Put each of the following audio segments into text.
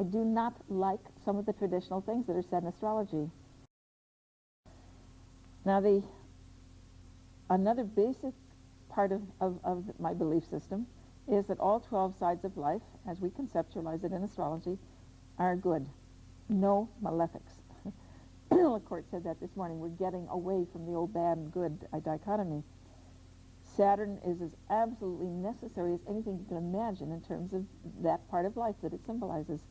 I do not like some of the traditional things that are said in astrology. Now, another basic part of my belief system is that all 12 sides of life, as we conceptualize it in astrology, are good. No malefics. The court said that this morning. We're getting away from the old bad and good dichotomy. Saturn is as absolutely necessary as anything you can imagine in terms of that part of life that it symbolizes.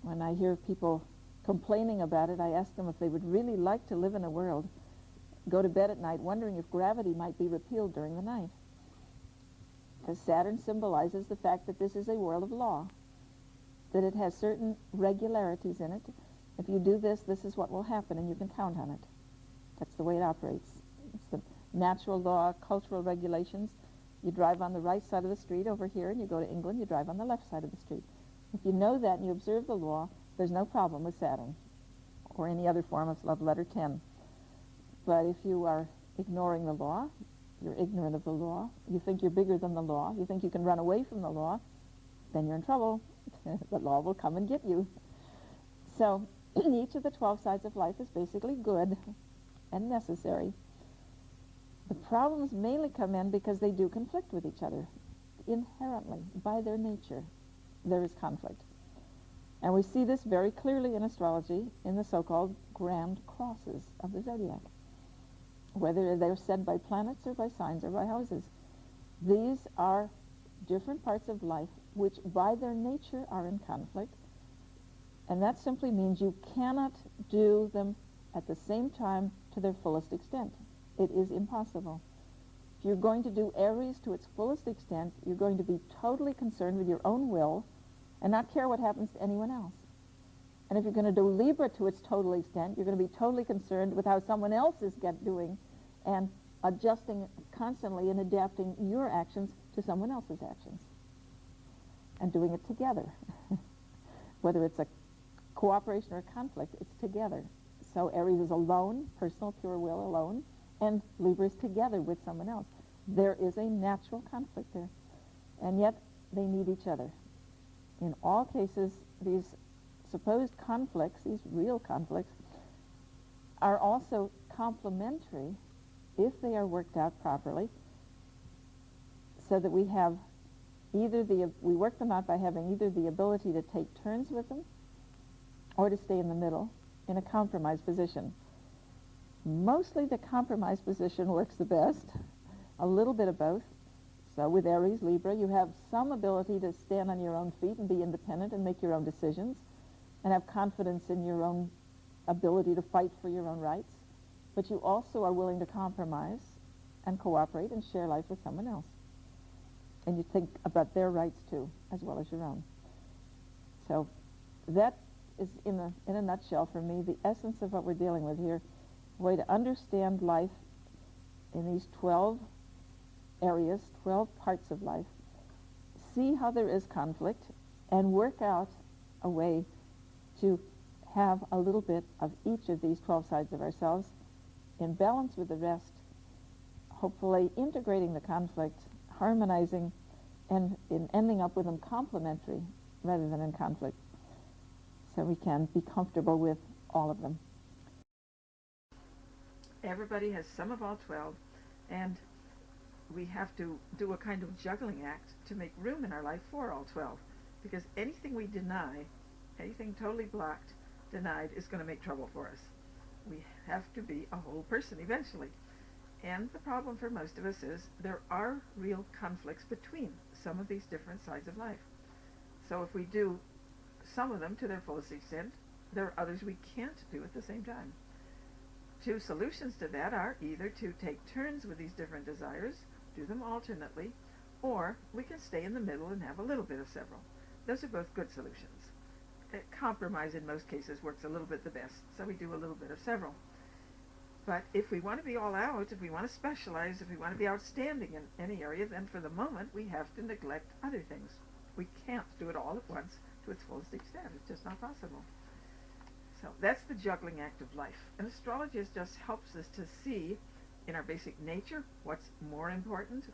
When I hear people complaining about it, I ask them if they would really like to live in a world, go to bed at night wondering if gravity might be repealed during the night. Because Saturn symbolizes the fact that this is a world of law, that it has certain regularities in it. If you do this, this is what will happen, and you can count on it. That's the way it operates. It's the natural law, cultural regulations. You drive on the right side of the street over here, and you go to England, you drive on the left side of the street. If you know that and you observe the law, there's no problem with Saturn or any other form of letter 10. But if you are ignoring the law, you're ignorant of the law, you think you're bigger than the law, you think you can run away from the law, then you're in trouble. The law will come and get you. So each of the 12 sides of life is basically good and necessary. The problems mainly come in because they do conflict with each other. Inherently, by their nature, there is conflict. And we see this very clearly in astrology in the so-called grand crosses of the zodiac, whether they're said by planets or by signs or by houses. These are different parts of life which by their nature are in conflict, and that simply means you cannot do them at the same time to their fullest extent. It is impossible. If you're going to do Aries to its fullest extent, you're going to be totally concerned with your own will and not care what happens to anyone else. And if you're going to do Libra to its total extent, you're going to be totally concerned with how someone else is doing and adjusting constantly and adapting your actions to someone else's actions and doing it together. Whether it's a cooperation or a conflict, it's together. So Aries is alone, personal pure will alone, and Libra is together with someone else. There is a natural conflict there, and yet they need each other. In all cases, these supposed conflicts, these real conflicts, are also complementary if they are worked out properly, so that we have we work them out by having either the ability to take turns with them or to stay in the middle in a compromise position. Mostly the compromise position works the best, a little bit of both. So with Aries, Libra, you have some ability to stand on your own feet and be independent and make your own decisions and have confidence in your own ability to fight for your own rights. But you also are willing to compromise and cooperate and share life with someone else. And you think about their rights too, as well as your own. So that is, in a nutshell for me, the essence of what we're dealing with here. A way to understand life in these 12 areas, 12 parts of life, see how there is conflict, and work out a way to have a little bit of each of these 12 sides of ourselves in balance with the rest, hopefully integrating the conflict, harmonizing, and in ending up with them complementary rather than in conflict, so we can be comfortable with all of them. Everybody has some of all 12, and we have to do a kind of juggling act to make room in our life for all 12, because anything we deny, anything totally blocked, denied, is going to make trouble for us. We have to be a whole person eventually. And the problem for most of us is there are real conflicts between some of these different sides of life. So if we do some of them to their fullest extent, there are others we can't do at the same time. Two solutions to that are either to take turns with these different desires, do them alternately, or we can stay in the middle and have a little bit of several. Those are both good solutions. Compromise in most cases works a little bit the best, so we do a little bit of several. But if we want to be all out, if we want to specialize, if we want to be outstanding in any area, then for the moment we have to neglect other things. We can't do it all at once to its fullest extent. It's just not possible. So that's the juggling act of life. And astrology just helps us to see in our basic nature what's more important,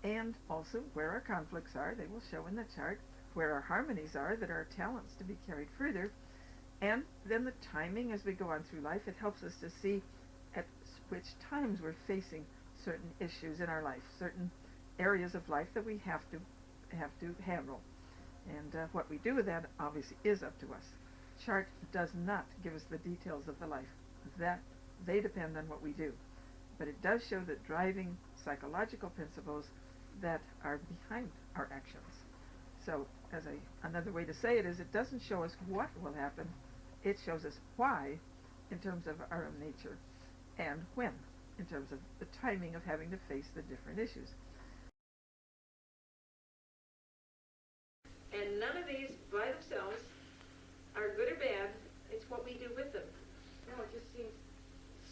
and also where our conflicts are. They will show in the chart where our harmonies are, that are talents to be carried further. And then the timing as we go on through life, it helps us to see at which times we're facing certain issues in our life, certain areas of life that we have to handle. And what we do with that obviously is up to us. Chart does not give us the details of the life. That they depend on what we do. But it does show the driving psychological principles that are behind our actions. So, another way to say it is, it doesn't show us what will happen, it shows us why in terms of our own nature, and when in terms of the timing of having to face the different issues. And none of these by themselves are good or bad. It's what we do with them. No, it just seems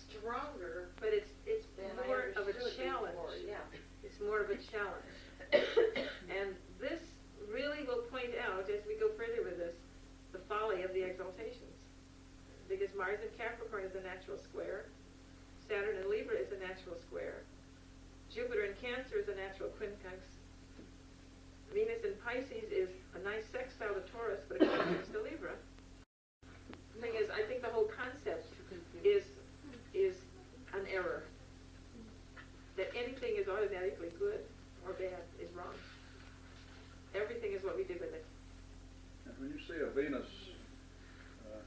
stronger. But it's than more I of a understood challenge. before, yeah. It's more of a challenge. And this really will point out, as we go further with this, the folly of the exaltations. Because Mars in Capricorn is a natural square. Saturn in Libra is a natural square. Jupiter in Cancer is a natural quincunx. Venus in Pisces is a nice sextile to Taurus, but a quincunx to Libra. The thing is, I think the whole concept is an error. That anything is automatically good or bad is wrong. Everything is what we do with it. And when you see a Venus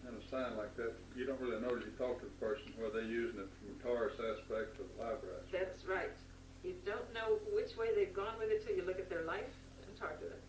in a sign like that, you don't really know as you talk to the person whether they're using it from a Taurus aspect or the Libra aspect. That's right. You don't know which way they've gone with it till you look at their life and talk to them.